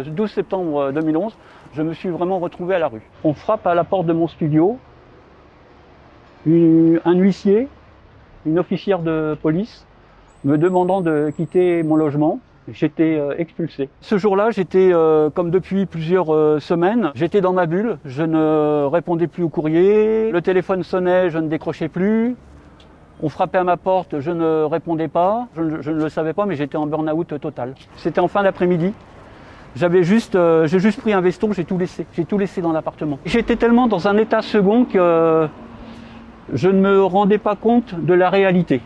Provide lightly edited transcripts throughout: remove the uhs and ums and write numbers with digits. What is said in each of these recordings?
le 12 septembre 2011, je me suis vraiment retrouvé à la rue. On frappe à la porte de mon studio, un huissier, une officière de police, me demandant de quitter mon logement. J'étais expulsé. Ce jour-là, j'étais, comme depuis plusieurs semaines, j'étais dans ma bulle. Je ne répondais plus au courrier. Le téléphone sonnait, je ne décrochais plus. On frappait à ma porte, je ne répondais pas. Je ne le savais pas, mais j'étais en burn-out total. C'était en fin d'après-midi. J'ai juste pris un veston, j'ai tout laissé dans l'appartement. J'étais tellement dans un état second que je ne me rendais pas compte de la réalité.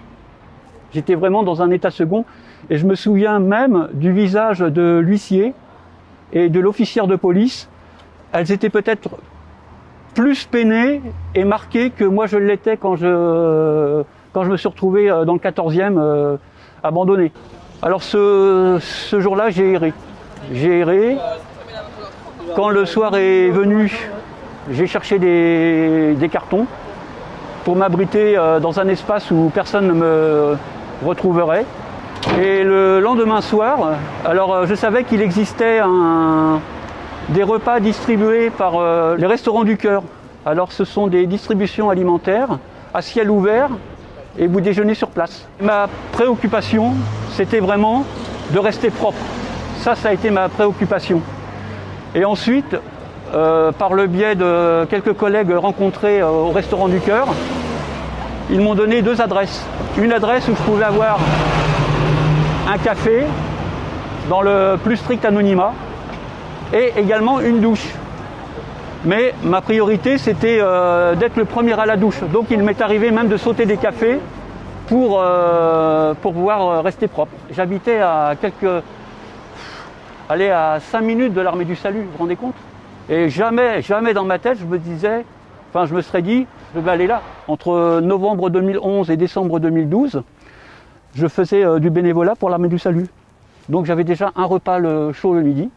J'étais vraiment dans un état second et je me souviens même du visage de l'huissier et de l'officière de police. Elles étaient peut-être plus peinées et marquées que moi je l'étais quand je me suis retrouvé dans le 14e abandonné. Alors ce jour-là, j'ai erré. J'ai erré. Quand le soir est venu, j'ai cherché des cartons pour m'abriter dans un espace où personne ne me retrouverait. Et le lendemain soir, alors je savais qu'il existait des repas distribués par les Restos du Cœur. Alors ce sont des distributions alimentaires à ciel ouvert et vous déjeunez sur place. Ma préoccupation, c'était vraiment de rester propre. Ça a été ma préoccupation. Et ensuite, par le biais de quelques collègues rencontrés au Restaurant du Cœur, ils m'ont donné 2 adresses. Une adresse où je pouvais avoir un café dans le plus strict anonymat et également une douche. Mais ma priorité, c'était d'être le premier à la douche. Donc il m'est arrivé même de sauter des cafés pour pouvoir rester propre. J'habitais à à 5 minutes de l'Armée du Salut, vous vous rendez compte? Et jamais dans ma tête, je me serais dit, je vais aller là. Entre novembre 2011 et décembre 2012, je faisais du bénévolat pour l'Armée du Salut. Donc j'avais déjà un repas chaud le midi.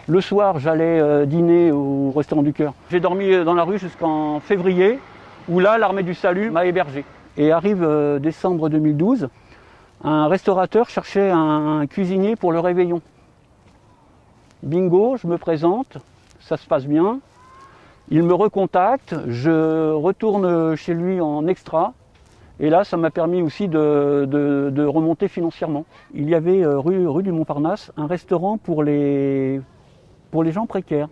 Le soir, j'allais dîner au Restaurant du Cœur. J'ai dormi dans la rue jusqu'en février, où là, l'Armée du Salut m'a hébergé. Et arrive décembre 2012, un restaurateur cherchait un cuisinier pour le réveillon. Bingo, je me présente, ça se passe bien. Il me recontacte, je retourne chez lui en extra. Et là, ça m'a permis aussi de remonter financièrement. Il y avait rue du Montparnasse un restaurant pour les gens précaires.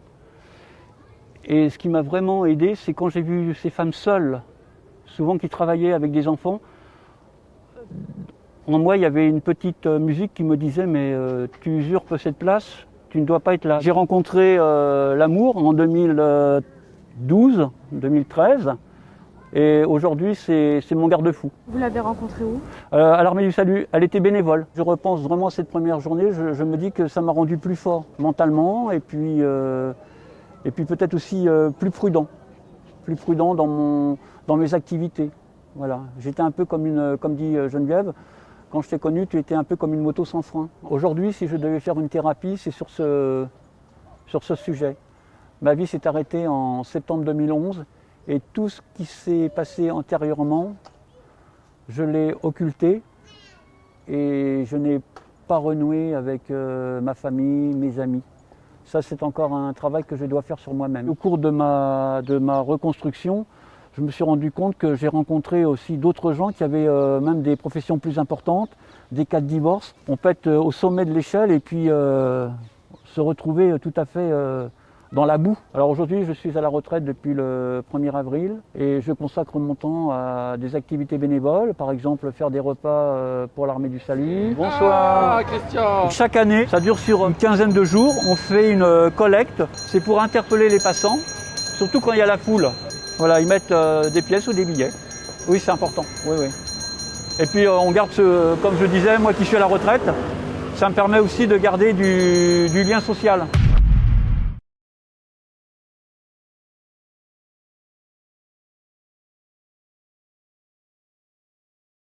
Et ce qui m'a vraiment aidé, c'est quand j'ai vu ces femmes seules, souvent qui travaillaient avec des enfants. En moi, il y avait une petite musique qui me disait « mais tu usurpes cette place, tu ne dois pas être là ». J'ai rencontré l'amour en 2012, 2013. Et aujourd'hui, c'est mon garde-fou. Vous l'avez rencontrée où? À l'Armée du Salut. Elle était bénévole. Je repense vraiment à cette première journée. Je me dis que ça m'a rendu plus fort mentalement et puis peut-être aussi plus prudent dans mes activités. Voilà. J'étais un peu comme dit Geneviève, quand je t'ai connu, tu étais un peu comme une moto sans frein. Aujourd'hui, si je devais faire une thérapie, c'est sur ce sujet. Ma vie s'est arrêtée en septembre 2011. Et tout ce qui s'est passé antérieurement, je l'ai occulté et je n'ai pas renoué avec ma famille, mes amis. Ça, c'est encore un travail que je dois faire sur moi-même. Au cours de ma reconstruction, je me suis rendu compte que j'ai rencontré aussi d'autres gens qui avaient même des professions plus importantes, des cas de divorce. On peut être au sommet de l'échelle et puis se retrouver tout à fait dans la boue. Alors aujourd'hui, je suis à la retraite depuis le 1er avril et je consacre mon temps à des activités bénévoles, par exemple faire des repas pour l'Armée du Salut. Bonsoir Christian. Chaque année, ça dure sur une quinzaine de jours, on fait une collecte. C'est pour interpeller les passants, surtout quand il y a la foule. Voilà, ils mettent des pièces ou des billets. Oui, c'est important. Oui. Et puis on garde comme je disais, moi qui suis à la retraite, ça me permet aussi de garder du lien social.